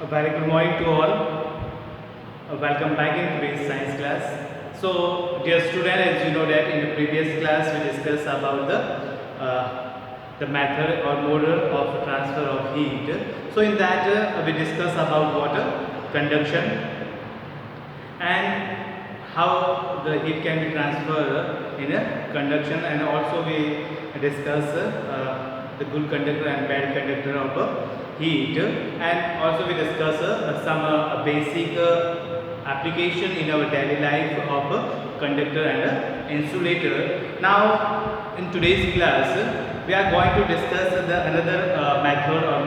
A very good morning to all. Welcome back in today's science class. So, dear student, as you know that in the previous class we discussed about the method or mode of transfer of heat. So, in that we discussed about water conduction and how the heat can be transferred in a conduction, and also we discuss the good conductor and bad conductor of heat, and also we discuss some basic application in our daily life of conductor and insulator. Now in today's class we are going to discuss another method or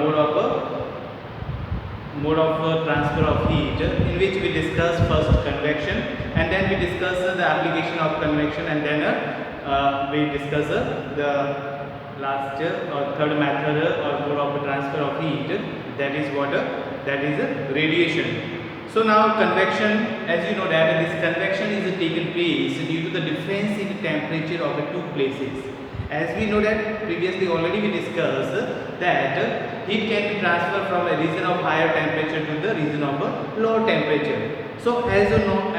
mode of transfer of heat, in which we discuss first convection, and then we discuss the application of convection, and then we discuss the last or third method or mode of transfer of heat, that is what that is radiation. So now convection, as you know that this convection is taken place due to the difference in the temperature of the two places. As we know that previously already we discussed that heat can be transferred from a region of higher temperature to the region of lower temperature. So as we know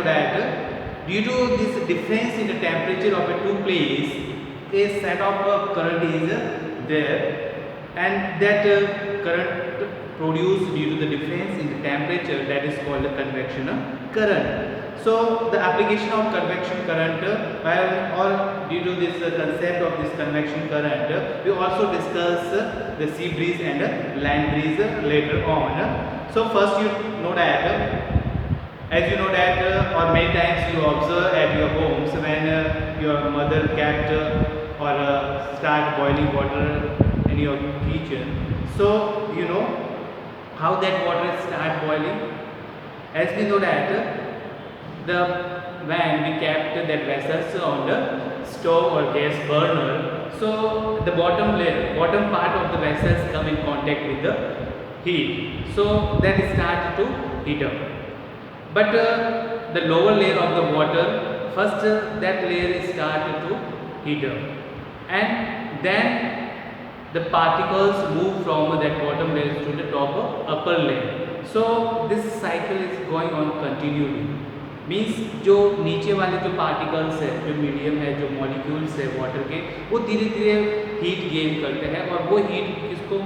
that due to this difference in the temperature of the two places, a set of current is there, and that current produced due to the difference in the temperature, that is called the convection current. So the application of convection current, or due to this concept of this convection current, we also discuss the sea breeze and land breeze later on. So first you know that, as you know that, or many times you observe at your homes when your mother kept or start boiling water in your kitchen. So you know how that water start boiling. As we know that when we kept that vessels on the stove or gas burner, so the bottom part of the vessels come in contact with the heat, so that start to heat up. But the lower layer of the water, first that layer start to heat up, and then the particles move from that bottom layer to the top upper layer. So this cycle is going on continually. Means जो नीचे वाले जो particles है, जो medium है, जो molecules है water के, वो धीरे धीरे हीट गेन करते हैं, और वो हीट किसको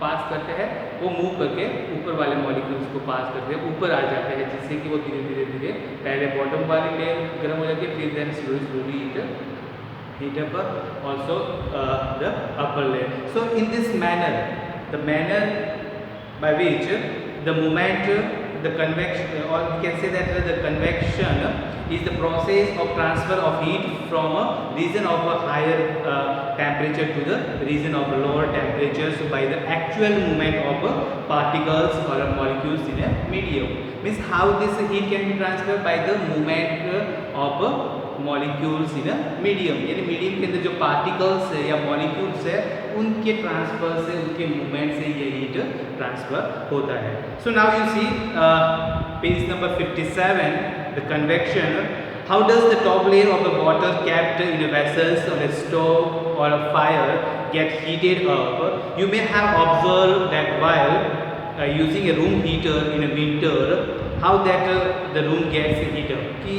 पास करते हैं, वो मूव करके ऊपर वाले मॉलिक्यूल्स को पास करके ऊपर आ जाते हैं, जिससे कि वो धीरे धीरे पहले बॉटम वाली लेयर गर्म हो जाती है, फिर then slowly heat up also the upper layer. So in this manner, the manner by which the movement, the convection, or we can say that the convection is the process of transfer of heat from a region of a higher temperature to the region of a lower temperature, so by the actual movement of particles or molecules in a medium. Means how this heat can be transferred by the movement of molecules in medium, यानी medium के अंदर जो particles है या molecules है, उनके transfer से, उनके मूवमेंट से ये हीट ट्रांसफर होता है. So now you see page number 57, the convection. How does the top layer of the water kept in a vessels on a stove or a fire get heated up? You may have observed that while using a room heater in a winter, how that the room gets heated up. कि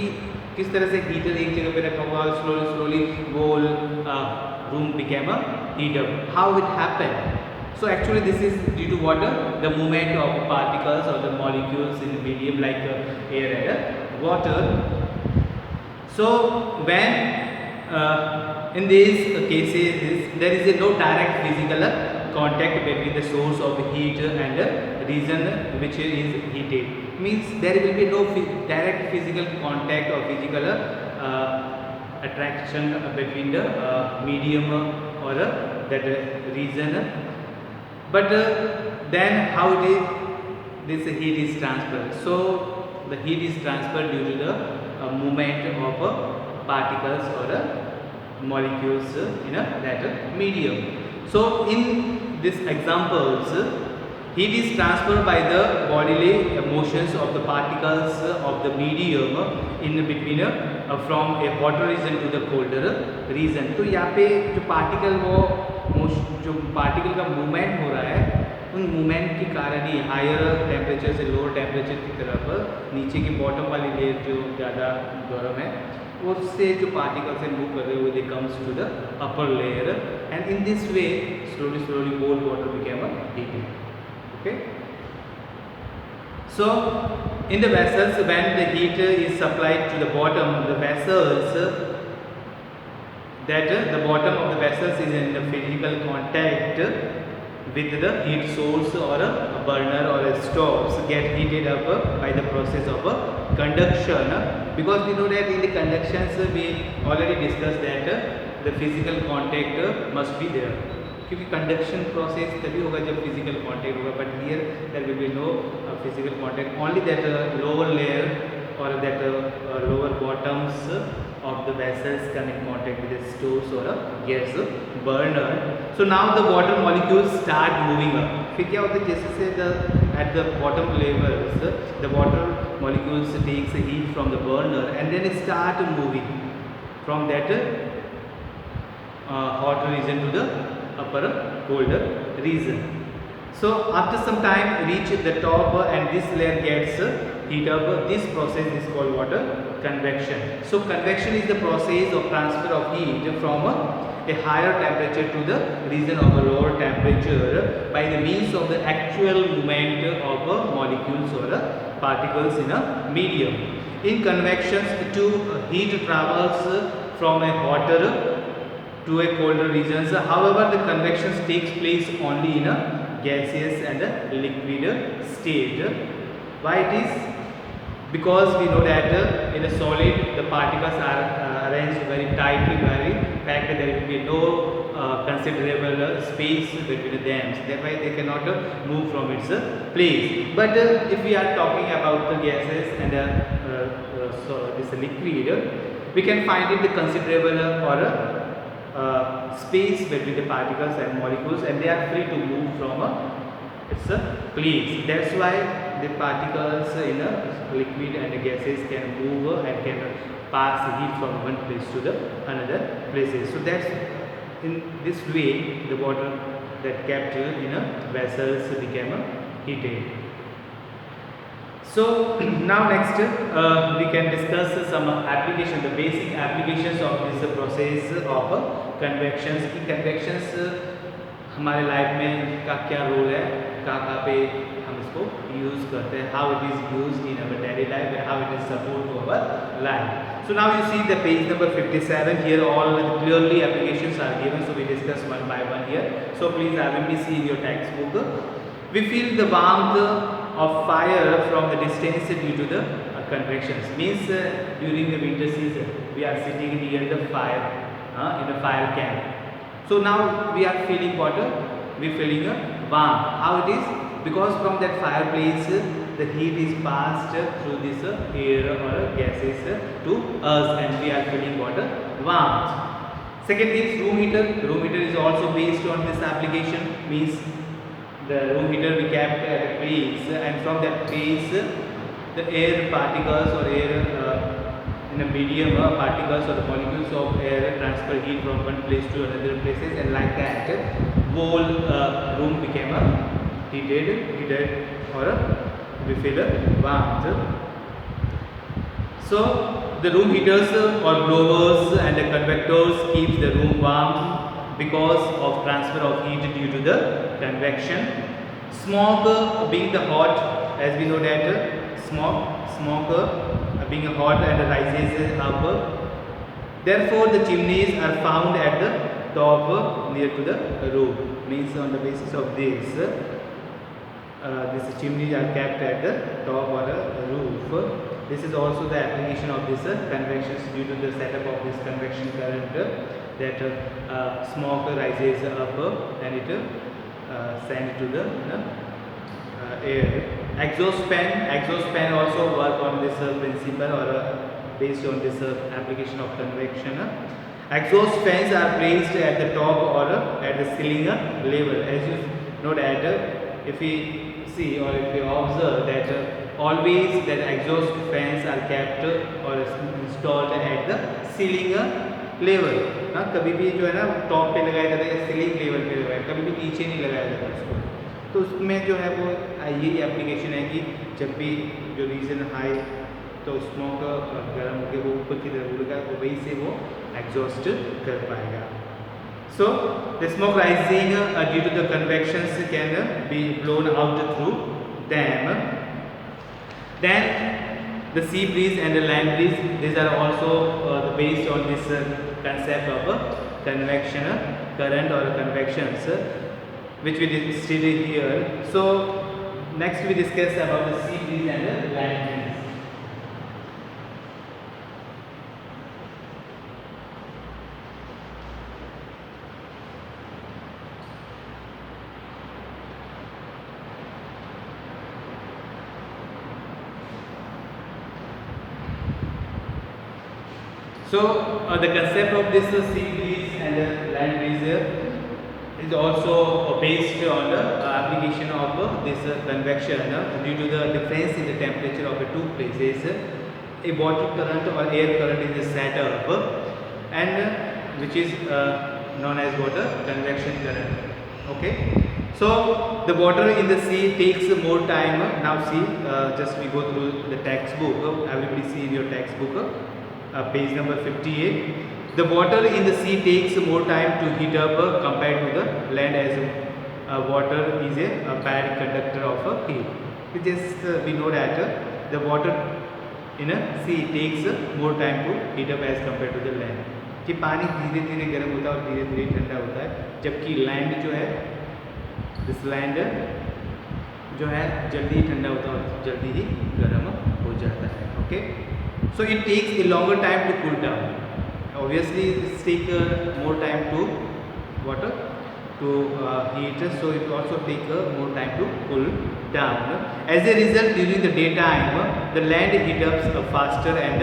किस तरह से heater एक जगह पे रखा हुआ, slowly whole room became a heat up. How it happened? So actually this is due to what, the movement of particles or the molecules in the medium like air and water. So when in these cases there is no direct physical contact between the source of heat and the region which is heated. Means there will be no direct physical contact or physical attraction between the medium or that region. But then how this heat is transferred? So the heat is transferred due to the movement of particles or molecules in that medium. So in these examples, heat is transferred by the bodily motions of the particles of the medium in between from a hotter region to the colder region. तो यहाँ पे जो particle का movement हो रहा है, उन movement के कारण ही हायर टेम्परेचर से लोअर टेम्परेचर की तरफ नीचे की बॉटम वाली लेयर जो ज़्यादा गर्म है उससे जो पार्टिकल्स है मूव कर रहे हुए they comes to the upper layer and in this way slowly both water became heated. Okay. So in the vessels when the heat is supplied to the bottom, the vessels that the bottom of the vessels is in the physical contact with the heat source or a burner or a stoves get heated up by the process of conduction, because we know that in the conductions we already discussed that the physical contact must be there, क्योंकि conduction process तभी होगा जब physical contact होगा, but here there will be no physical contact, only that lower layer or that lower bottoms of the vessels come in contact with the stoves or a gas burner. So now the water molecules start moving up. फिर क्या होता है, जैसे से at the bottom levels the water molecules takes heat from the burner and then start moving from that hot region to the upper colder region. So after some time reach the top and this layer gets heat up. This process is called water convection. So convection is the process of transfer of heat from a higher temperature to the region of a lower temperature by the means of the actual movement of molecules or particles in a medium. In convection, the heat travels from a hotter to a colder regions. However, the convection takes place only in a gaseous and a liquid state. Why it is? Because we know that in a solid the particles are arranged very tightly, very packed. There will be no considerable space between them. Therefore, they cannot move from its place. But if we are talking about the gases and so this liquid, we can find it the considerable or space between the particles and molecules, and they are free to move from its place. That's why the particles in a liquid and the gases can move and can pass heat from one place to the another places. So that's in this way the water that kept in a vessels became heated. So now next we can discuss some application, the basic applications of this process of convections. की convections हमारे life में का क्या role है, कहाँ पे हम इसको यूज़ करते हैं, how it is used in our daily life and how it is support to our life. So now you see the page number 57. Here all clearly applications are given, so we discuss one by one here. So please have me see in your textbook. We feel the warmth of fire from the distance due to the convections. Means during the winter season we are sitting near the fire in a fire camp. So now we are feeling what? We are feeling warm. How it is? Because from that fireplace the heat is passed through this air or gases to us and we are feeling what? Warmth. Second is room heater. Room heater is also based on this application. Means the room heater we kept at a place and from that place the air particles or air in a medium particles or the molecules of air transfer heat from one place to another places, and like that whole room became heated or we feel warmth. So the room heaters or blowers and the convectors keeps the room warm because of transfer of heat due to the convection. Smoke being the hot, as we know that smoke being hot and rises up. Therefore, the chimneys are found at the top near to the roof. Means on the basis of this, these chimneys are kept at the top or the roof. This is also the application of this convection due to the setup of this convection current that smoke rises up and it sent to the air. Exhaust fan also work on this principle or based on this application of convection. Exhaust fans are placed at the top or at the ceiling level. As you know that if we see or if we observe that always that exhaust fans are kept or installed at the ceiling level. कभी भी जो है ना top पे लगाया जाता है, ceiling level पे लगाया, कभी भी नीचे नहीं लगाया जाता उसको. तो उसमें जो है वो यही एप्लीकेशन है कि जब भी जो रीजन हाई तो स्मोक गर्म होकर वो ऊपर की तरफ उड़ेगा तो वही से वो एग्जॉस्ट कर पाएगा. So the smoke rising due to the convections can be blown out through them. Then the sea breeze and the land breeze, these are also based on this concept of convection current or convections, which we study here. So next we discuss about the sea breeze and the land breeze. So the concept of this sea breeze and the land breeze is also based on the application of this convection due to the difference in the temperature of the two places. A water current or air current is set up and which is known as water convection current. Okay. So the water in the sea takes more time. Now see, just we go through the textbook. Everybody see in your textbook. Page number 58. The water in the sea takes more time to heat up compared to the land, as water is a bad conductor of heat. Just we know that the water in a sea takes more time to heat up as compared to the land. कि पानी धीरे धीरे गर्म होता है और धीरे धीरे ठंडा होता है, जबकि लैंड जो है दिस लैंड जो है जल्दी ही ठंडा होता है और जल्दी ही गर्म हो जाता है. Okay. So it takes a longer time to cool down. Obviously, it takes more time to water to heat. So it also takes more time to cool down. As a result, during the daytime, the land heats up faster and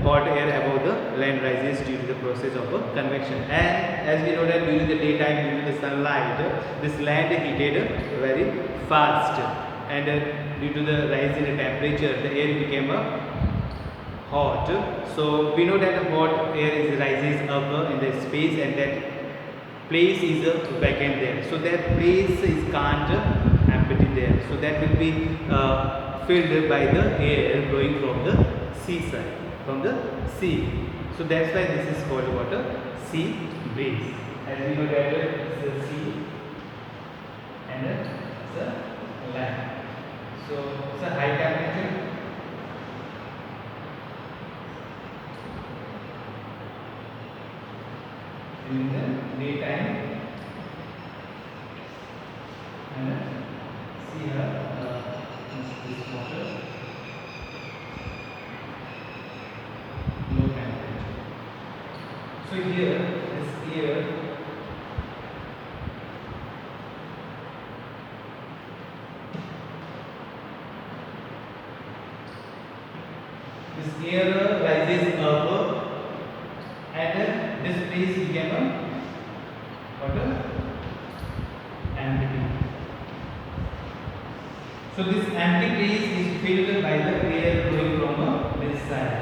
hot air above the land rises due to the process of convection. And as we know that during the daytime, during the sunlight, this land heated very fast. And due to the rise in the temperature, the air became hot. So we know that hot air rises up in the space and that place is vacant there. So that place is can't empty there. So that will be filled by the air blowing from the seaside, from the sea. So that's why this is called water sea breeze. As we know that it's the sea and it's the land. So it's a high temperature. In the daytime and see here this water low temperature. So here this air rises up and this place became a water empty. So this empty place is filled by the air flowing from this side.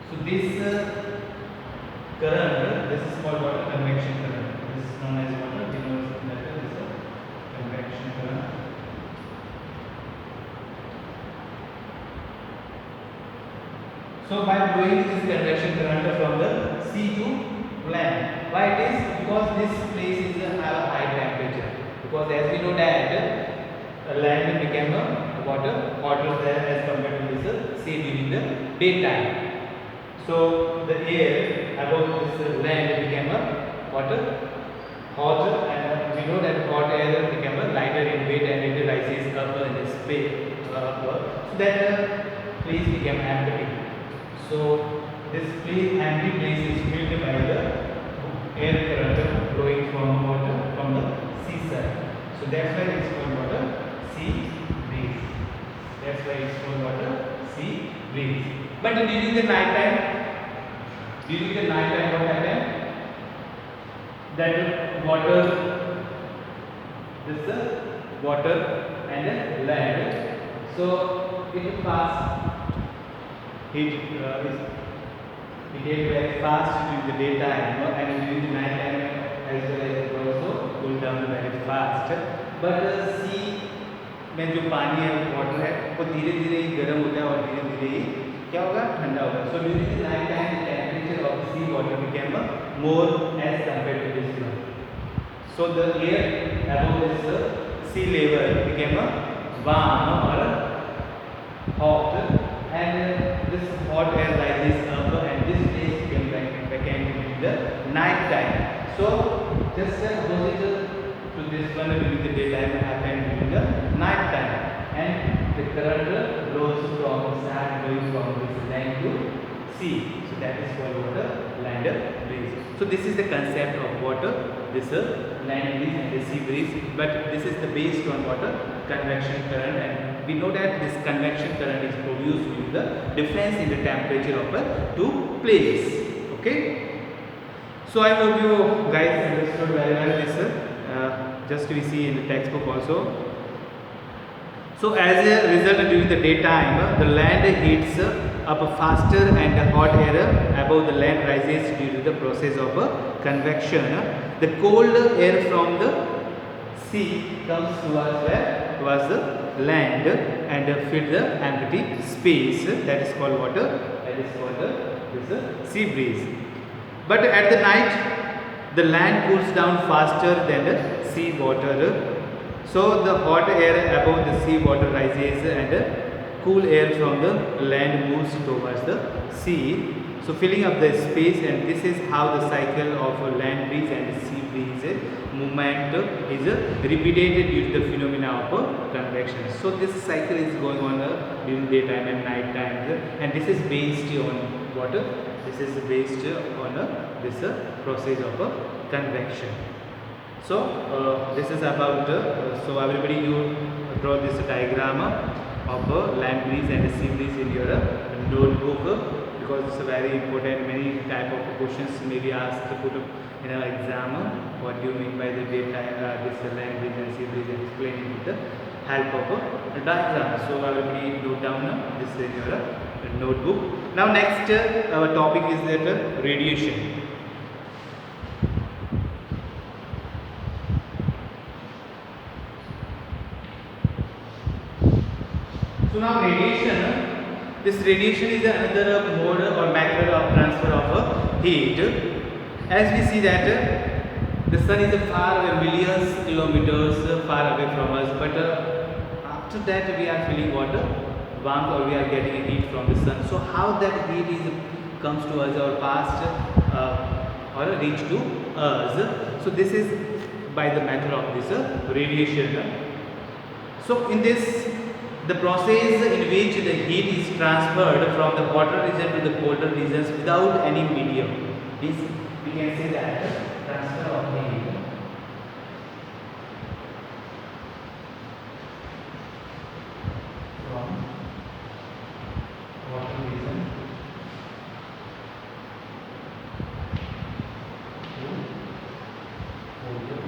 So this current, this is called water convection current. This is known as water. We know that this is a convection current. So by blowing this convection current from the sea to land, why it is? Because this place is have a high temperature. Because as we know that land became a water hotter there as compared to this sea during the daytime. So the air above this land became a water hot, and we know that hot air became a lighter in weight and it rises up in the space. So that place became empty. So this place, empty place is filled by the air current blowing from water from the seaside. So that's why it's called water sea breeze. That's why it's called water sea breeze. But during the night time, what happened? That water, this water and land. So it pass. It heated very fast during the daytime and during the night time as well as it also cool down very fast. Fast, but sea में जो पानी है water है वो धीरे धीरे ही गर्म होता है और धीरे धीरे ही क्या होगा, ठंडा होगा. So during the night time the temperature of sea water became more as compared to this one. So the air above this sea level became warm or hot, and this hot air rises up, and this place became vacant in the night time. So just opposite to this one during the daytime happened during the night time, and the current flows from sand going from this land to sea. So that is called what land breeze. So this is the concept of water, this land breeze and the sea breeze, but this is the based on water convection current, and we know that this convection current is produced due to the difference in the temperature of two places. Okay. So I hope you guys understood very well this. Just we see in the textbook also. So as a result, during the daytime the land heats up faster and the hot air above the land rises due to the process of convection. The cold air from the sea comes towards the land and fill the empty space. That is called water. That is called this sea breeze. But at the night the land cools down faster than the sea water. So the hot air above the sea water rises and cool air from the land moves towards the sea, so filling up the space, and this is how the cycle of land breeze and sea breeze movement is repeated due to the phenomena of convection. So this cycle is going on during daytime and night times, and this is based on what? This is based on this process of convection. So this is about so everybody you draw this diagram of land breeze and sea breeze in your notebook, because it's a very important. Many type of questions may be asked to put in an exam. What do you mean by the daytime this land breeze and sea breeze, and explaining with the help of a diagram. So everybody note down this in your notebook. Now next our topic is that radiation. So now radiation, this radiation is another mode or method of transfer of heat. As we see that the sun is far away, millions kilometers far away from us, but after that we are feeling what? Warmth, or we are getting a heat from the sun. So how that heat is comes to us or passed or reach to us? So this is by the method of this radiation. So in this, the process in which the heat is transferred from the hotter region to the colder regions without any medium, means we can say that transfer of heat from hotter region to colder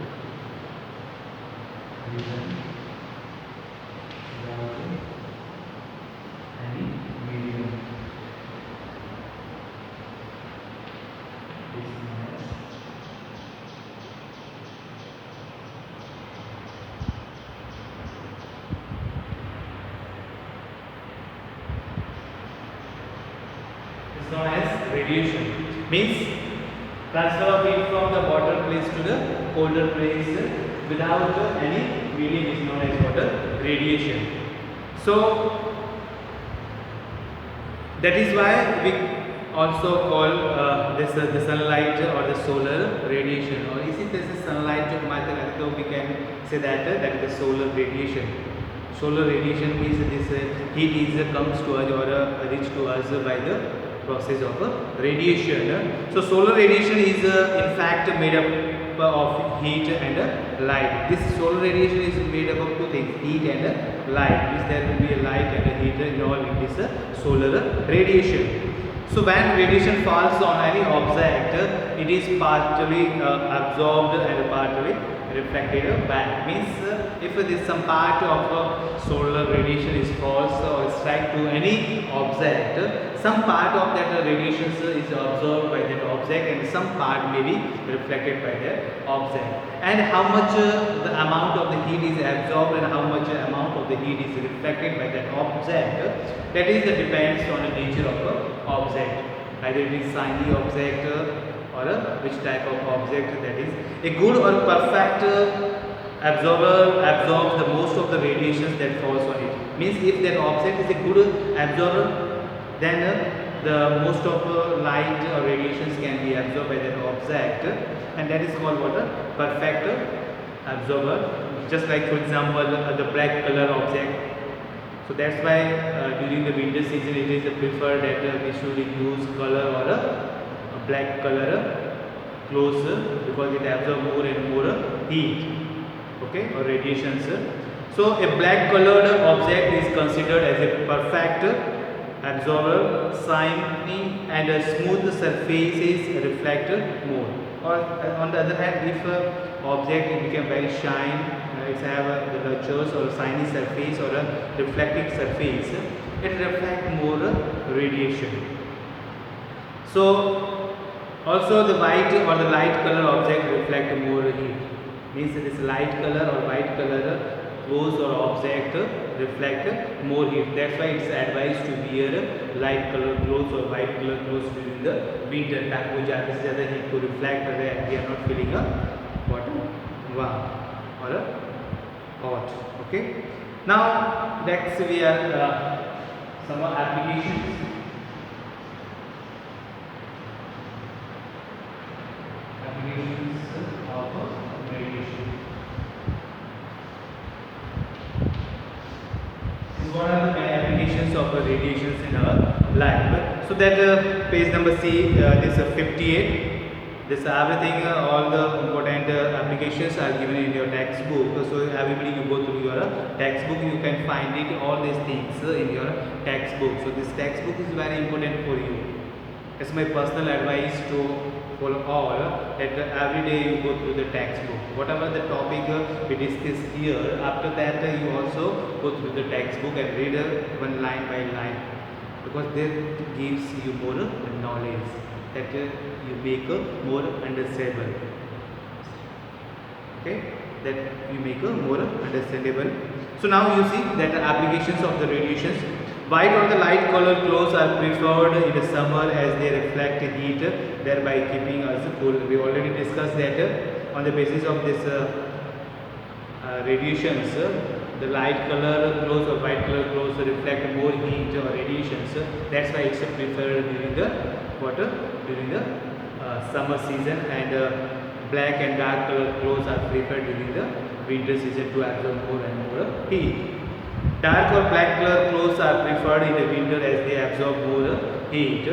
region without any medium. This is known as radiation. Means transfer of heat from the hotter place to the colder place without any medium is known as what? Radiation. So that is why we also call this the sunlight or the solar radiation, or इसी तरह से sunlight जो हमारे तक आती है, we can say that that is the solar radiation. Solar radiation means this heat is comes to us or reach to us by the process of radiation. So solar radiation is in fact made up of heat and light. This solar radiation is made up of two things, heat and light. Means there will be a light and a heat involved in this solar radiation. So when radiation falls on any object, it is partly absorbed and partly reflected back. Means if this some part of solar radiation is falls or strike to any object, some part of that radiation is absorbed by that object object and some part may be reflected by the object. And how much the amount of the heat is absorbed and how much amount of the heat is reflected by that object, that is depends on the nature of the object. Either it is shiny object or which type of object that is. A good or perfect absorber absorbs the most of the radiations that falls on it. Means if that object is a good absorber, then the most of light or radiations can be absorbed by that object, and that is called what? A perfect absorber. Just like for example the black color object. So that's why during the winter season it is preferred that we should use color or a black color clothes because it absorbs more and more heat, okay, or radiations. So a black colored object is considered as a perfect absorber, shiny and smooth surfaces reflect more. Or on the other hand, if object become very shine, it have the lustrous or shiny surface or a reflecting surface, it reflect more radiation. So also the white or the light color object reflect more heat. Means this light color or white color clothes or object reflect more heat. That's why it's advised to wear light color clothes or white color clothes during the winter, ताकि वो ज़्यादा से ज़्यादा heat को reflect कर रहे हैं. We are not feeling warm or hot. Okay. Now next we are some applications. Of radiation. What are the applications of radiations in our life? So that page number C, this 58. This everything, all the important applications are given in your textbook. So everybody you go through your textbook, you can find it all these things in your textbook. So this textbook is very important for you. It's my personal advice to for all that every day you go through the textbook. Whatever the topic we discuss here, after that you also go through the textbook and read one line by line, because that gives you more knowledge, that you make more understandable. Okay, that you make more understandable. So now you see that the applications of the radiations. White or the light color clothes are preferred in the summer as they reflect heat, thereby keeping us cool. We already discussed that on the basis of this radiations, the light color clothes or white color clothes reflect more heat or radiations. That's why it's preferred during the during the summer season, and black and dark color clothes are preferred during the winter season to absorb more and more heat. Dark or black color clothes are preferred in the winter as they absorb more heat.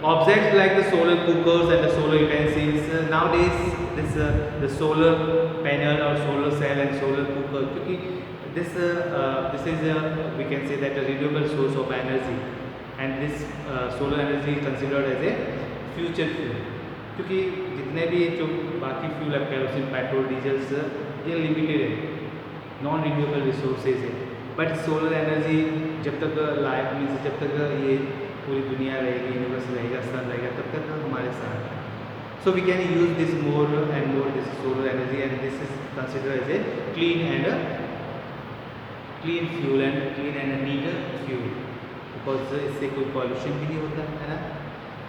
Objects like the solar cookers and the solar utensils, nowadays this the solar panel or solar cell and solar cooker, this is we can say that a renewable source of energy, and this solar energy is considered as a future fuel, क्योंकि जितने भी जो बाकी fuel है, kerosene, petrol, diesels, ये limited है, non renewable resources है. But solar energy जब तक लाइफ मीन्स जब तक ये पूरी दुनिया रहेगी, यूनिवर्स रहेगा, सन रहेगा, तब तक हमारे साथ. So we can use this more and more this solar energy, and this is considered as a clean fuel and neat fuel, because इससे कोई पॉल्यूशन भी नहीं होता है ना.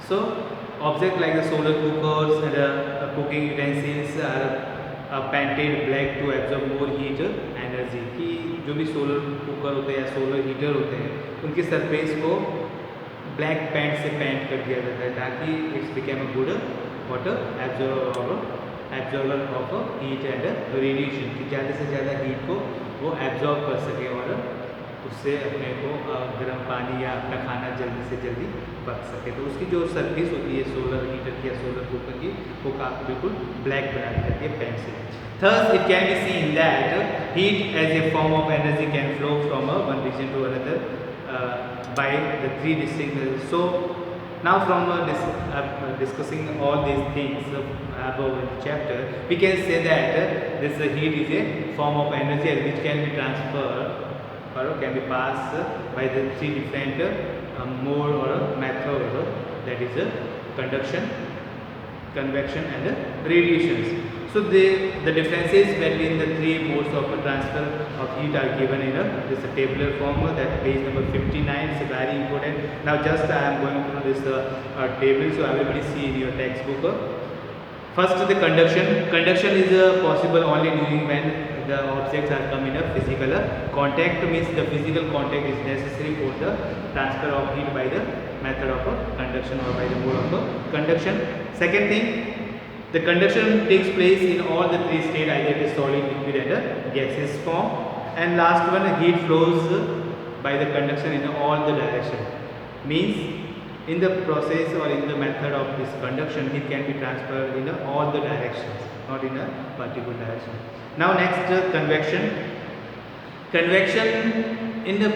So object like the solar cookers and cooking utensils are painted black to absorb more heat energy. की जो भी सोलर कुकर होते हैं या सोलर हीटर होते हैं, उनके सरफेस को ब्लैक पेंट से पेंट कर दिया जाता है, ताकि it's became a good water absorber of heat and radiation, कि ज़्यादा से ज़्यादा हीट को वो एब्जॉर्ब कर सके और उससे अपने को गर्म पानी या अपना खाना जल्दी से जल्दी पक सके. तो उसकी जो सरफेस होती है सोलर हीटर की या सोलर कुकर की, वो काफ़ी बिल्कुल ब्लैक बना दी जाती है पेंट से. Thus, it can be seen that heat as a form of energy can flow from one region to another by the three distinct. So, now from discussing all these things above in the chapter, we can say that this heat is a form of energy which can be transferred or can be passed by the three different mode or method, that is conduction, convection and radiations. So the differences between the three modes of transfer of heat are given in this tabular form, that page number 59. It's very important. Now just I am going through this table, so everybody see in your textbook. First, the conduction. Conduction is possible only during when the objects are come in a physical contact. Means the physical contact is necessary for the transfer of heat by the method of conduction or by the mode of conduction. Second thing, the conduction takes place in all the three states, either it is solid, liquid and gaseous form. And last one, heat flows by the conduction in all the direction. Means in the process or in the method of this conduction, heat can be transferred in all the directions, not in a particular direction. Now next, convection. Convection, in the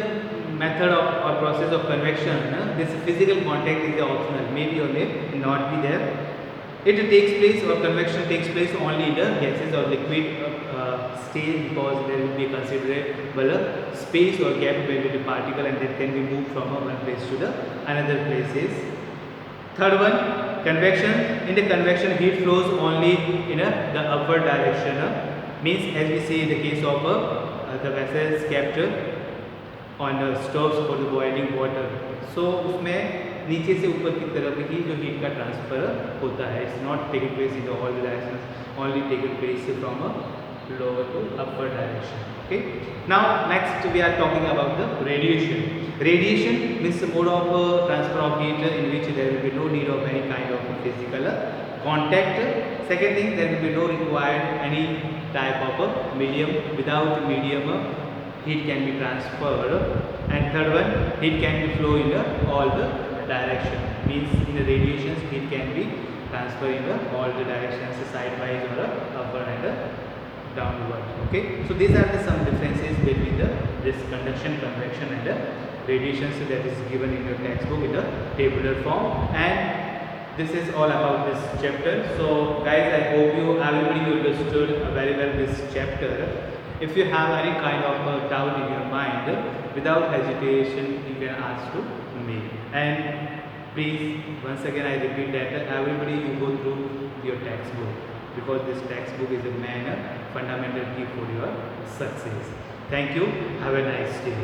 method of or process of convection, this physical contact is optional, maybe or may not be there. It takes place, or convection takes place only in the gases or liquid state, because there will be a considerable space or gap between the particle, and that can be moved from one place to the another places. Third one, convection. In the convection, heat flows only in the upward direction. Means as we see in the case of the vessels kept on the stoves for the boiling water. So उसमें नीचे से ऊपर की तरफ ही जो heat का transfer होता है. It's not taken place in all directions, only taken place from lower to upper direction. Okay. Now next we are talking about the radiation. Radiation means the mode of transfer of heat in which there will be no need of any kind of physical contact. Second thing, there will be no required any type of medium. Without medium, heat can be transferred. And third one, heat can be flow in all the direction. Means in the radiations, heat can be transferred in all the directions, sidewise or upward and downward. Okay, so these are the some differences between this conduction, convection and radiations that is given in your textbook in the tabular form. And this is all about this chapter. So guys, I hope everybody understood very well this chapter. If you have any kind of doubt in your mind, without hesitation you can ask to me. And please, once again I repeat that everybody you go through your textbook, because this textbook is a main fundamental key for your success. Thank you. Have a nice day.